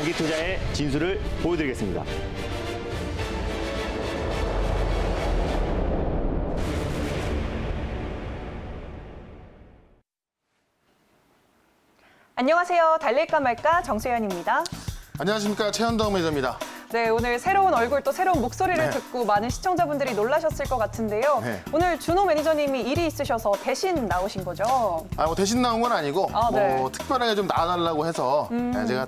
장기투자의 진수를 보여드리겠습니다. 안녕하세요. 달릴까 말까 정수연입니다. 안녕하십니까, 최현동 매니저입니다. 네, 오늘 새로운 얼굴 또 새로운 목소리를 네. 듣고 많은 시청자분들이 놀라셨을 것 같은데요. 네. 오늘 준호 매니저님이 일이 있으셔서 대신 나오신 거죠? 대신 나온 건 아니고 네. 특별하게 좀 나와달라고 해서 제가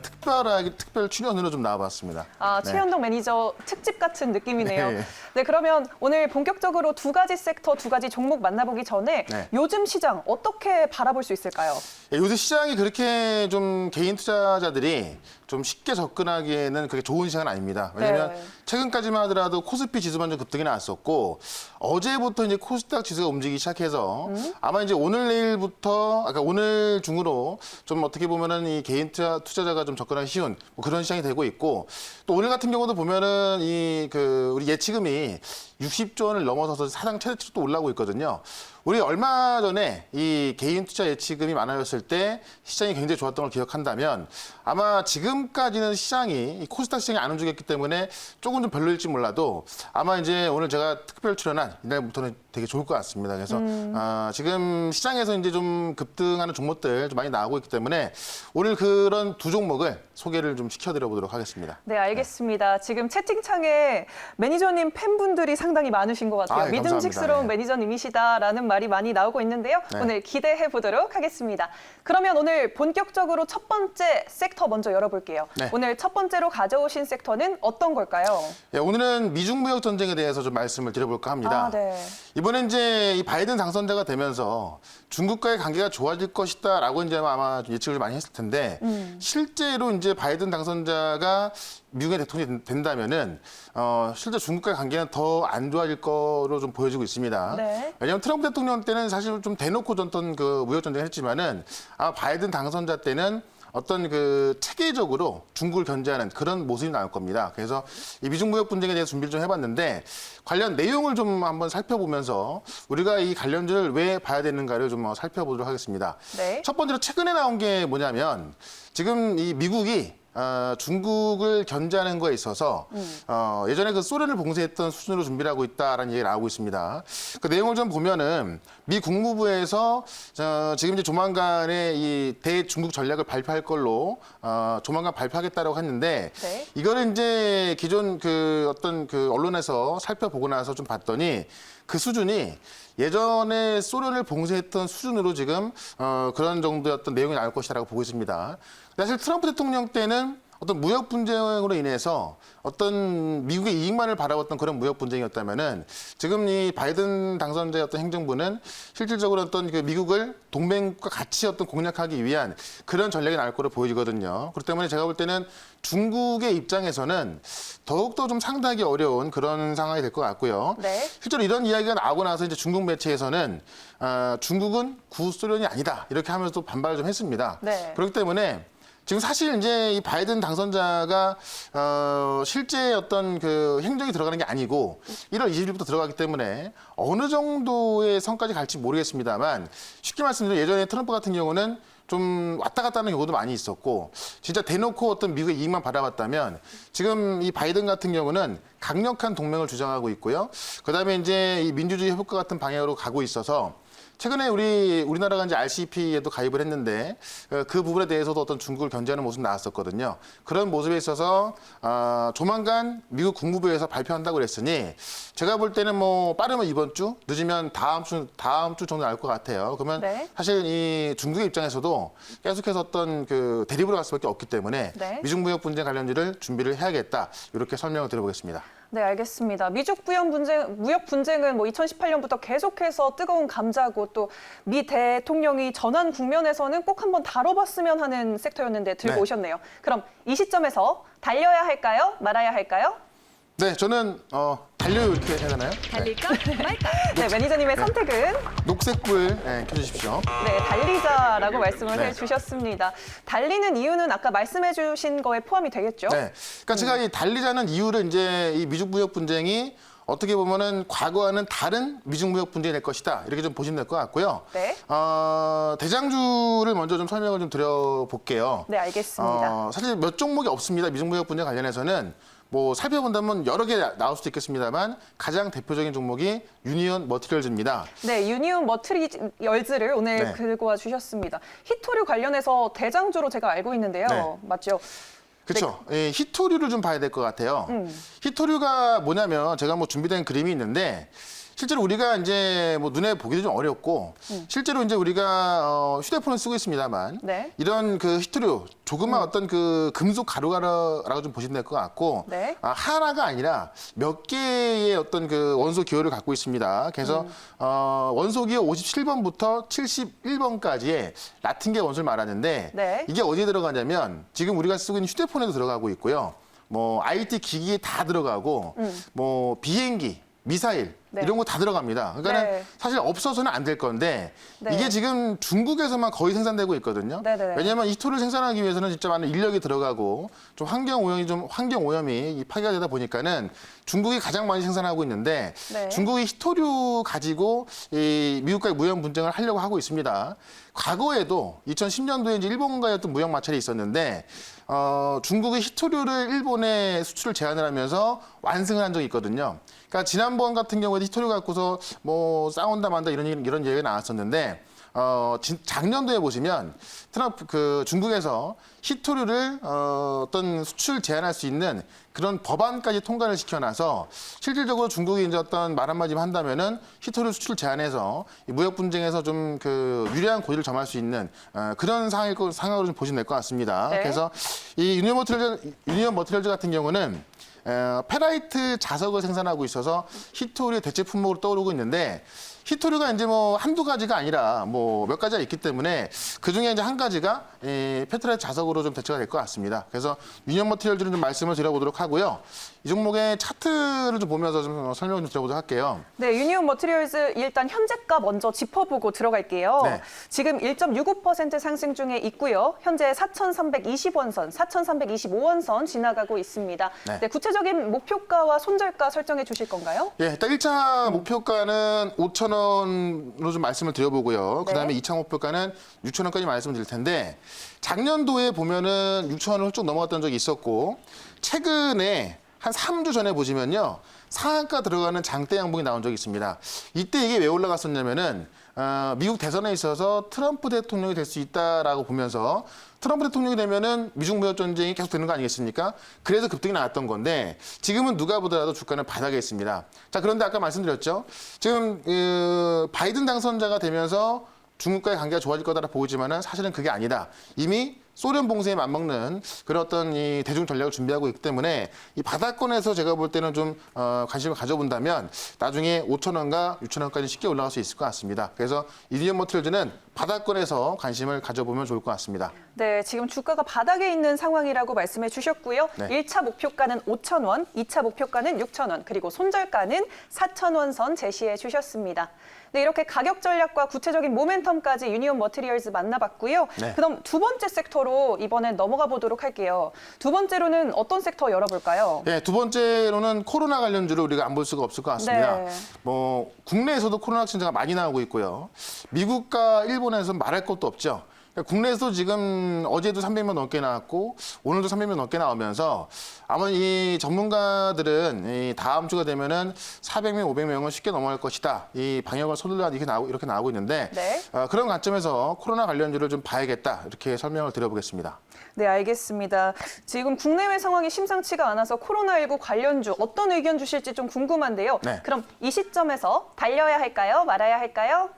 특별 출연으로 좀 나와봤습니다. 네. 최현동 매니저 특집 같은 느낌이네요. 네. 네, 그러면 오늘 본격적으로 두 가지 섹터, 두 가지 종목 만나보기 전에 네. 요즘 시장 어떻게 바라볼 수 있을까요? 요새 시장이 그렇게 좀 개인 투자자들이 좀 쉽게 접근하기에는 그게 좋은 시장은 아닙니다. 왜냐하면 네. 최근까지만 하더라도 코스피 지수만 좀 급등이 나왔었고 어제부터 이제 코스닥 지수가 움직이기 시작해서 아마 이제 오늘 내일부터 아까 오늘 중으로 좀 어떻게 보면은 이 개인 투자자가 좀 접근하기 쉬운 뭐 그런 시장이 되고 있고 또 오늘 같은 경우도 보면은 우리 예치금이 60조 원을 넘어서서 사상 최대치로 또 올라오고 있거든요. 우리 얼마 전에 이 개인 투자 예치금이 많아졌을 때 시장이 굉장히 좋았던 걸 기억한다면 아마 지금까지는 시장이 이 코스닥 시장이 안 움직였기 때문에 조금 좀 별로일지 몰라도 아마 이제 오늘 제가 특별 출연한 이날부터는 되게 좋을 것 같습니다. 그래서 지금 시장에서 이제 좀 급등하는 종목들 좀 많이 나오고 있기 때문에 오늘 그런 두 종목을 소개를 좀 시켜드려 보도록 하겠습니다. 네, 알겠습니다. 지금 채팅창에 매니저님 팬분들이 상당히 많으신 것 같아요. 감사합니다. 믿음직스러운 네. 매니저님이시다라는 말이 많이 나오고 있는데요. 네. 오늘 기대해 보도록 하겠습니다. 그러면 오늘 본격적으로 첫 번째 섹터 먼저 열어볼게요. 네. 오늘 첫 번째로 가져오신 섹터는 어떤 걸까요? 오늘은 미중 무역 전쟁에 대해서 좀 말씀을 드려볼까 합니다. 네. 이번에 이제 이 바이든 당선자가 되면서 중국과의 관계가 좋아질 것이다라고 이제 아마 예측을 많이 했을 텐데 실제로 이제 바이든 당선자가 미국의 대통령이 된다면은 실제 중국과의 관계는 더 안 좋아질 거로 좀 보여지고 있습니다. 네. 왜냐하면 트럼프 대통령 때는 사실 좀 대놓고 어떤 그 무역 전쟁을 했지만은 아마 바이든 당선자 때는 어떤 그 체계적으로 중국을 견제하는 그런 모습이 나올 겁니다. 그래서 이 미중 무역 분쟁에 대해서 준비를 좀 해봤는데 관련 내용을 좀 한번 살펴보면서 우리가 이 관련주를 왜 봐야 되는가를 좀 살펴보도록 하겠습니다. 네. 첫 번째로 최근에 나온 게 뭐냐면 지금 이 미국이 중국을 견제하는 거에 있어서 예전에 그 소련을 봉쇄했던 수준으로 준비를 하고 있다라는 얘기가 나오고 있습니다. 그 내용을 좀 보면은 미 국무부에서 지금 이제 조만간에 이 대중국 전략을 발표할 걸로 조만간 발표하겠다라고 했는데 네. 이거를 이제 기존 그 어떤 그 언론에서 살펴보고 나서 좀 봤더니 그 수준이 예전에 소련을 봉쇄했던 수준으로 지금 그런 정도의 어떤 내용이 나올 것이라고 보고 있습니다. 사실 트럼프 대통령 때는 어떤 무역 분쟁으로 인해서 어떤 미국의 이익만을 바라봤던 그런 무역 분쟁이었다면은 지금 이 바이든 당선자의 어떤 행정부는 실질적으로 어떤 그 미국을 동맹국과 같이 어떤 공략하기 위한 그런 전략이 나올 거로 보이거든요. 그렇기 때문에 제가 볼 때는 중국의 입장에서는 더욱더 좀 상당하기 어려운 그런 상황이 될 것 같고요. 네. 실제로 이런 이야기가 나오고 나서 이제 중국 매체에서는 중국은 구소련이 아니다 이렇게 하면서 또 반발을 좀 했습니다. 네. 그렇기 때문에 지금 사실 이제 이 바이든 당선자가 실제 어떤 그 행정이 들어가는 게 아니고 1월 20일부터 들어가기 때문에 어느 정도의 성까지 갈지 모르겠습니다만 쉽게 말씀드리면 예전에 트럼프 같은 경우는 좀 왔다 갔다 하는 경우도 많이 있었고 진짜 대놓고 어떤 미국의 이익만 바라봤다면 지금 이 바이든 같은 경우는 강력한 동맹을 주장하고 있고요. 그다음에 이제 이 민주주의 회복과 같은 방향으로 가고 있어서 최근에 우리나라가 이제 RCEP에도 가입을 했는데 그 부분에 대해서도 어떤 중국을 견제하는 모습이 나왔었거든요. 그런 모습에 있어서 조만간 미국 국무부에서 발표한다고 그랬으니 제가 볼 때는 뭐 빠르면 이번 주, 늦으면 다음 주 정도 나올 것 같아요. 그러면 네. 사실 이 중국의 입장에서도 계속해서 어떤 그 대립으로 갈 수밖에 없기 때문에 네. 미중 무역 분쟁 관련주를 준비를 해야겠다 이렇게 설명을 드려보겠습니다. 네, 알겠습니다. 무역 분쟁은 뭐 2018년부터 계속해서 뜨거운 감자고 또 미 대통령이 전환 국면에서는 꼭 한번 다뤄봤으면 하는 섹터였는데 들고 네. 오셨네요. 그럼 이 시점에서 달려야 할까요? 말아야 할까요? 네, 저는 달려요 이렇게 해야 되나요? 네. 달릴까 말까? 네, 매니저님의 선택은 녹색불 켜주십시오. 네, 달리자라고 말씀을 네. 해주셨습니다. 달리는 이유는 아까 말씀해주신 거에 포함이 되겠죠? 네, 그러니까 제가 이 달리자는 이유를 이제 이 미중 무역 분쟁이 어떻게 보면은 과거와는 다른 미중무역 분쟁이 될 것이다. 이렇게 좀 보시면 될 것 같고요. 네. 대장주를 먼저 좀 설명을 좀 드려볼게요. 네, 알겠습니다. 사실 몇 종목이 없습니다. 미중무역 분쟁 관련해서는. 뭐 살펴본다면 여러 개 나올 수도 있겠습니다만 가장 대표적인 종목이 유니온 머티리얼즈입니다. 네, 유니온 머티리얼즈를 오늘 네. 들고 와 주셨습니다. 히토류 관련해서 대장주로 제가 알고 있는데요. 네. 맞죠? 그렇죠. 예, 히토류를 좀 봐야 될 것 같아요. 히토류가 뭐냐면 제가 뭐 준비된 그림이 있는데 실제로 우리가 이제 뭐 눈에 보기도 좀 어렵고 실제로 이제 우리가 휴대폰을 쓰고 있습니다만 네. 이런 그 히토류 조그만 어떤 그 금속 가루라고 좀 보시면 될 것 같고 네. 하나가 아니라 몇 개의 어떤 그 원소 기호를 갖고 있습니다. 그래서 원소 기호 57번부터 71번까지의 라틴계 원소를 말하는데 네. 이게 어디에 들어가냐면 지금 우리가 쓰고 있는 휴대폰에도 들어가고 있고요. 뭐 IT 기기에 다 들어가고 뭐 비행기, 미사일 네. 이런 거 다 들어갑니다. 그러니까 네. 사실 없어서는 안 될 건데 네. 이게 지금 중국에서만 거의 생산되고 있거든요. 네네네. 왜냐하면 이 툴을 생산하기 위해서는 진짜 많은 인력이 들어가고 좀 환경 오염이 파괴가 되다 보니까는 중국이 가장 많이 생산하고 있는데 네. 중국이 히토류 가지고 이 미국과의 무역 분쟁을 하려고 하고 있습니다. 과거에도 2010년도에 이제 일본과의 어떤 무역 마찰이 있었는데 중국이 히토류를 일본에 수출을 제한을 하면서 완승을 한 적이 있거든요. 그러니까 지난번 같은 경우에도 히토류 갖고서 뭐 싸운다 만다 이런 얘기가 나왔었는데 작년도에 보시면 중국에서 히토류를 어떤 수출 제한할 수 있는 그런 법안까지 통과를 시켜놔서 실질적으로 중국이 이제 어떤 말 한마디만 한다면은 히토류 수출 제한해서 이 무역 분쟁에서 좀 그 유리한 고지를 점할 수 있는 그런 상황으로 좀 보시면 될 것 같습니다. 네. 그래서 이 유니온 머티리얼즈 같은 경우는 페라이트 자석을 생산하고 있어서 히토류의 대체 품목으로 떠오르고 있는데 히토류가 이제 뭐 한두 가지가 아니라 뭐 몇 가지가 있기 때문에 그 중에 이제 한 가지가 이 페트라이트 자석으로 좀 대체가 될 것 같습니다. 그래서 유니온 머티리얼즈를 좀 말씀을 드려보도록 하고요. 이 종목의 차트를 좀 보면서 좀 설명을 좀 드려보도록 할게요. 네, 유니온 머티리얼즈 일단 현재가 먼저 짚어보고 들어갈게요. 네. 지금 1.65% 상승 중에 있고요. 현재 4,320원선, 4,325원선 지나가고 있습니다. 네. 네, 구체적인 목표가와 손절가 설정해 주실 건가요? 예, 일단 1차 목표가는 5,000원으로 좀 말씀을 드려보고요. 네. 그다음에 2차 목표가는 6,000원까지 말씀을 드릴 텐데 작년도에 보면은 6,000원을 훌쩍 넘어갔던 적이 있었고 최근에 한 3주 전에 보시면요. 상한가 들어가는 장대 양봉이 나온 적이 있습니다. 이때 이게 왜 올라갔었냐면은 미국 대선에 있어서 트럼프 대통령이 될 수 있다라고 보면서 트럼프 대통령이 되면은 미중 무역 전쟁이 계속 되는 거 아니겠습니까? 그래서 급등이 나왔던 건데 지금은 누가 보더라도 주가는 바닥에 있습니다. 자, 그런데 아까 말씀드렸죠. 지금 바이든 당선자가 되면서 중국과의 관계가 좋아질 거다라 보이지만은 사실은 그게 아니다. 이미 소련 봉쇄에 맞먹는 그런 어떤 이 대중 전략을 준비하고 있기 때문에 이 바닥권에서 제가 볼 때는 좀 관심을 가져본다면 나중에 5,000원과 6,000원까지 쉽게 올라갈 수 있을 것 같습니다. 그래서 유니온 머티리얼즈는 바닥권에서 관심을 가져보면 좋을 것 같습니다. 네, 지금 주가가 바닥에 있는 상황이라고 말씀해 주셨고요. 네. 1차 목표가는 5,000원, 2차 목표가는 6,000원, 그리고 손절가는 4,000원 선 제시해 주셨습니다. 네, 이렇게 가격 전략과 구체적인 모멘텀까지 유니온 머티리얼즈 만나봤고요. 네. 그럼 두 번째 섹터로 이번엔 넘어가 보도록 할게요. 두 번째로는 어떤 섹터 열어볼까요? 네, 두 번째로는 코로나 관련주를 우리가 안 볼 수가 없을 것 같습니다. 네. 뭐 국내에서도 코로나 확진자가 많이 나오고 있고요. 미국과 일본에서 말할 것도 없죠. 국내에서도 지금 어제도 300명 넘게 나왔고 오늘도 300명 넘게 나오면서 아마 이 전문가들은 이 다음 주가 되면은 400명, 500명은 쉽게 넘어갈 것이다. 이 방역을 서둘러 이렇게 나오고 있는데 네. 그런 관점에서 코로나 관련주를 좀 봐야겠다. 이렇게 설명을 드려보겠습니다. 네, 알겠습니다. 지금 국내외 상황이 심상치가 않아서 코로나19 관련주 어떤 의견 주실지 좀 궁금한데요. 네. 그럼 이 시점에서 달려야 할까요? 말아야 할까요?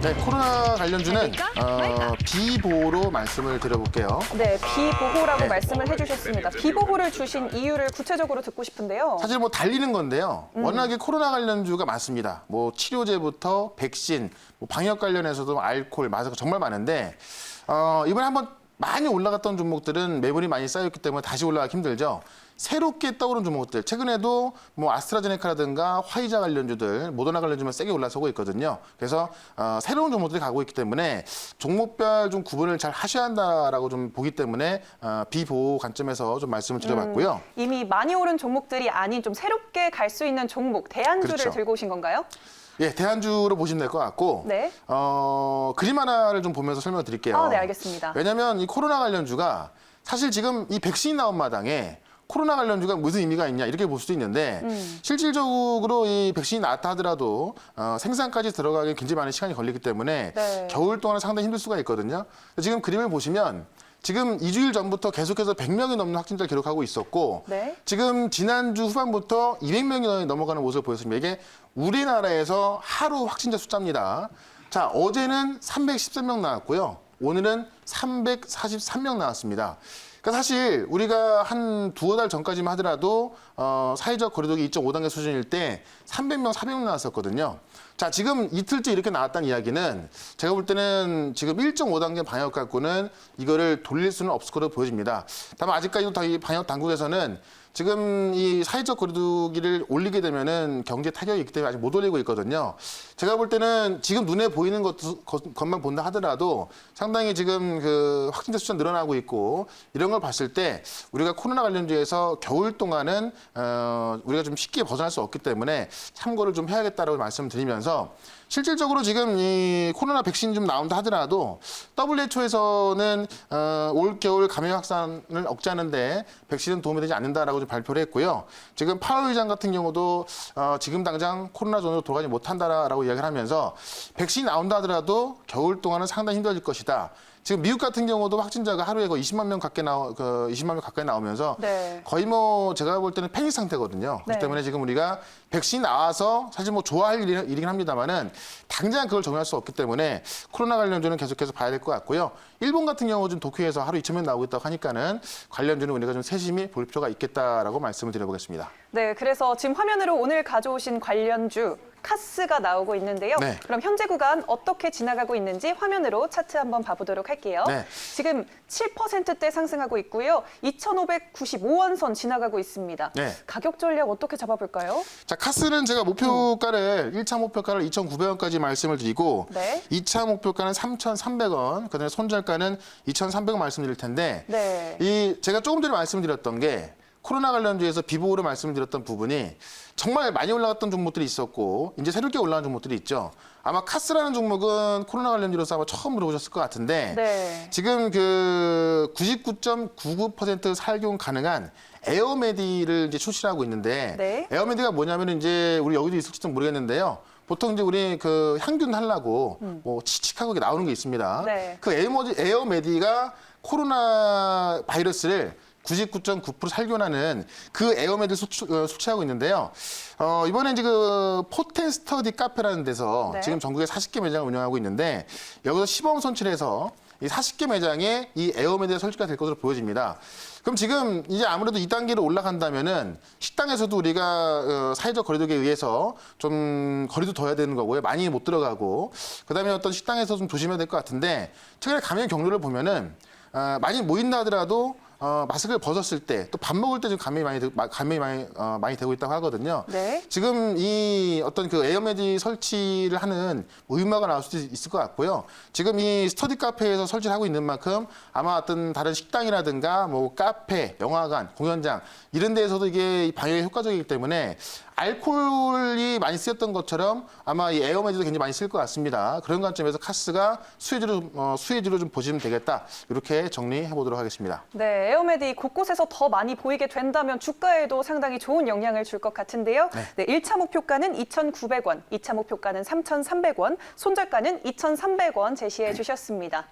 네, 코로나 관련주는 달릴까? 비보호로 말씀을 드려볼게요. 네, 비보호라고 네. 말씀을 해주셨습니다. 비보호를 주신 이유를 구체적으로 듣고 싶은데요. 사실 뭐 달리는 건데요. 워낙에 코로나 관련주가 많습니다. 뭐 치료제부터 백신, 뭐 방역 관련해서도 알코올, 마스크 정말 많은데 이번에 한번 많이 올라갔던 종목들은 매물이 많이 쌓였기 때문에 다시 올라가기 힘들죠. 새롭게 떠오른 종목들, 최근에도 뭐 아스트라제네카라든가 화이자 관련주들, 모더나 관련주만 세게 올라서고 있거든요. 그래서 새로운 종목들이 가고 있기 때문에 종목별 좀 구분을 잘 하셔야 한다라고 좀 보기 때문에 비보호 관점에서 좀 말씀을 드려봤고요. 이미 많이 오른 종목들이 아닌 좀 새롭게 갈 수 있는 종목, 대안주를 그렇죠. 들고 오신 건가요? 예, 대안주로 보시면 될 것 같고, 네. 그림 하나를 좀 보면서 설명을 드릴게요. 아, 네, 알겠습니다. 왜냐하면 이 코로나 관련주가 사실 지금 이 백신이 나온 마당에 코로나 관련주가 무슨 의미가 있냐 이렇게 볼 수도 있는데 실질적으로 이 백신이 나왔다 하더라도 생산까지 들어가기 굉장히 많은 시간이 걸리기 때문에 네. 겨울 동안은 상당히 힘들 수가 있거든요. 지금 그림을 보시면 지금 2주일 전부터 계속해서 100명이 넘는 확진자를 기록하고 있었고 네. 지금 지난주 후반부터 200명이 넘어가는 모습을 보였습니다. 이게 우리나라에서 하루 확진자 숫자입니다. 자, 어제는 313명 나왔고요. 오늘은 343명 나왔습니다. 그러니까 사실 우리가 한 두어 달 전까지만 하더라도 사회적 거리두기 2.5단계 수준일 때 300명, 400명 나왔었거든요. 자, 지금 이틀째 이렇게 나왔다는 이야기는 제가 볼 때는 지금 1.5단계 방역 갖고는 이거를 돌릴 수는 없을 거로 보여집니다. 다만 아직까지도 이 방역 당국에서는 지금 이 사회적 거리두기를 올리게 되면은 경제 타격이 있기 때문에 아직 못 올리고 있거든요. 제가 볼 때는 지금 눈에 보이는 것만 본다 하더라도 상당히 지금 그 확진자 숫자 늘어나고 있고 이런 걸 봤을 때 우리가 코로나 관련주에서 겨울 동안은 우리가 좀 쉽게 벗어날 수 없기 때문에 참고를 좀 해야겠다라고 말씀드리면서 실질적으로 지금 이 코로나 백신 좀 나온다 하더라도 WHO에서는 올 겨울 감염 확산을 억제하는데 백신은 도움이 되지 않는다라고 좀 발표를 했고요. 지금 파월 의장 같은 경우도 지금 당장 코로나 존으로 돌아가지 못한다라고 이야기를 하면서 백신이 나온다 하더라도 겨울 동안은 상당히 힘들어질 것이다. 지금 미국 같은 경우도 확진자가 하루에 거의 20만 명 가까이 나오면서 네. 거의 뭐 제가 볼 때는 패닉 상태거든요. 그렇기 네. 때문에 지금 우리가 백신 나와서 사실 뭐 좋아할 일이긴 합니다만은 당장 그걸 적용할 수 없기 때문에 코로나 관련주는 계속해서 봐야 될 것 같고요. 일본 같은 경우 좀 도쿄에서 하루 2,000명 나오고 있다고 하니까는 관련주는 우리가 좀 세심히 볼 필요가 있겠다라고 말씀을 드려보겠습니다. 네, 그래서 지금 화면으로 오늘 가져오신 관련주 카스가 나오고 있는데요. 네. 그럼 현재 구간 어떻게 지나가고 있는지 화면으로 차트 한번 봐보도록 할게요. 네. 지금 7%대 상승하고 있고요. 2,595원 선 지나가고 있습니다. 네. 가격 전략 어떻게 잡아볼까요? 자, 카스는 제가 목표가를 1차 목표가를 2,900원까지 말씀을 드리고 네. 2차 목표가는 3,300원, 그다음에 손절가는 2,300원 말씀드릴 텐데 네. 이 제가 조금 전에 말씀드렸던 게 코로나 관련주에서 비보호로 말씀드렸던 부분이 정말 많이 올라갔던 종목들이 있었고 이제 새롭게 올라간 종목들이 있죠. 아마 카스라는 종목은 코로나 관련주로서 아마 처음 물어보셨을 것 같은데 네. 지금 그 99.99% 살균 가능한 에어메디를 이제 출시하고 있는데 네. 에어메디가 뭐냐면 이제 우리 여기도 있을지도 모르겠는데요. 보통 이제 우리 그 향균 하려고 뭐 칙칙하고 이렇게 나오는 게 있습니다. 네. 그 에어메디가 코로나 바이러스를 99.9% 살균하는 그 에어메디를 수출하고 있는데요. 이번에 이제 그 포텐 스터디 카페라는 데서 네. 지금 전국에 40개 매장을 운영하고 있는데 여기서 시범 선출해서 이 40개 매장에 이 에어메디가 설치가 될 것으로 보여집니다. 그럼 지금 이제 아무래도 2단계로 올라간다면은 식당에서도 우리가 사회적 거리두기에 의해서 좀 거리도 둬야 되는 거고요. 많이 못 들어가고 그다음에 어떤 식당에서 좀 조심해야 될 것 같은데 최근에 감염 경로를 보면은 많이 모인다 하더라도 마스크를 벗었을 때 또 밥 먹을 때 좀 감염이 많이 되고 있다고 하거든요. 네. 지금 이 어떤 그 에어메디 설치를 하는 의무화가 나올 수도 있을 것 같고요. 지금 이 스터디 카페에서 설치를 하고 있는 만큼 아마 어떤 다른 식당이라든가 뭐 카페, 영화관, 공연장 이런 데에서도 이게 방역에 효과적이기 때문에 알코올이 많이 쓰였던 것처럼 아마 이 에어메디도 굉장히 많이 쓸 것 같습니다. 그런 관점에서 카스가 수혜주로 좀 보시면 되겠다. 이렇게 정리해 보도록 하겠습니다. 네, 에어메디 곳곳에서 더 많이 보이게 된다면 주가에도 상당히 좋은 영향을 줄 것 같은데요. 네, 1차 목표가는 2,900원, 2차 목표가는 3,300원, 손절가는 2,300원 제시해 주셨습니다.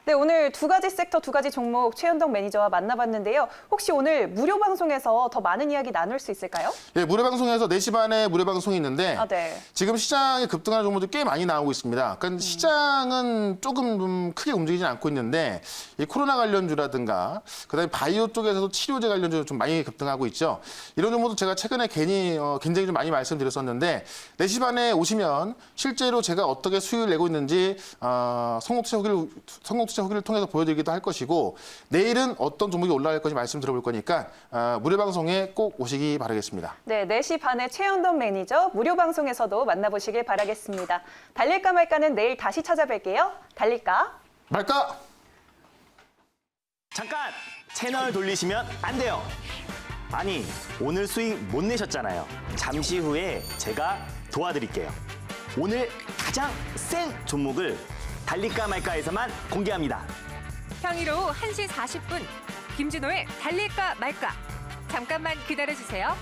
네, 오늘 두 가지 섹터, 두 가지 종목 최현덕 매니저와 만나봤는데요. 혹시 오늘 무료 방송에서 더 많은 이야기 나눌 수 있을까요? 예, 무료 방송에서 4시 반에 무료 방송이 있는데 아, 네. 지금 시장에 급등하는 종목들이 꽤 많이 나오고 있습니다. 그러니까 시장은 조금 좀 크게 움직이지 않고 있는데 이 코로나 관련주라든가 그다음에 바이오 쪽에서도 치료제 관련주 좀 많이 급등하고 있죠. 이런 종목도 제가 최근에 굉장히 좀 많이 말씀드렸었는데 4시 반에 오시면 실제로 제가 어떻게 수익을 내고 있는지 성공투자 청취자 후기를 통해서 보여드리기도 할 것이고 내일은 어떤 종목이 올라갈 건지 말씀 들어볼 거니까 무료 방송에 꼭 오시기 바라겠습니다. 네, 4시 반에 최현돈 매니저 무료 방송에서도 만나보시길 바라겠습니다. 달릴까 말까는 내일 다시 찾아뵐게요. 달릴까? 말까? 잠깐! 채널 돌리시면 안 돼요. 아니, 오늘 수익 못 내셨잖아요. 잠시 후에 제가 도와드릴게요. 오늘 가장 센 종목을 달릴까 말까에서만 공개합니다. 평일 오후 1시 40분 김진호의 달릴까 말까. 잠깐만 기다려주세요.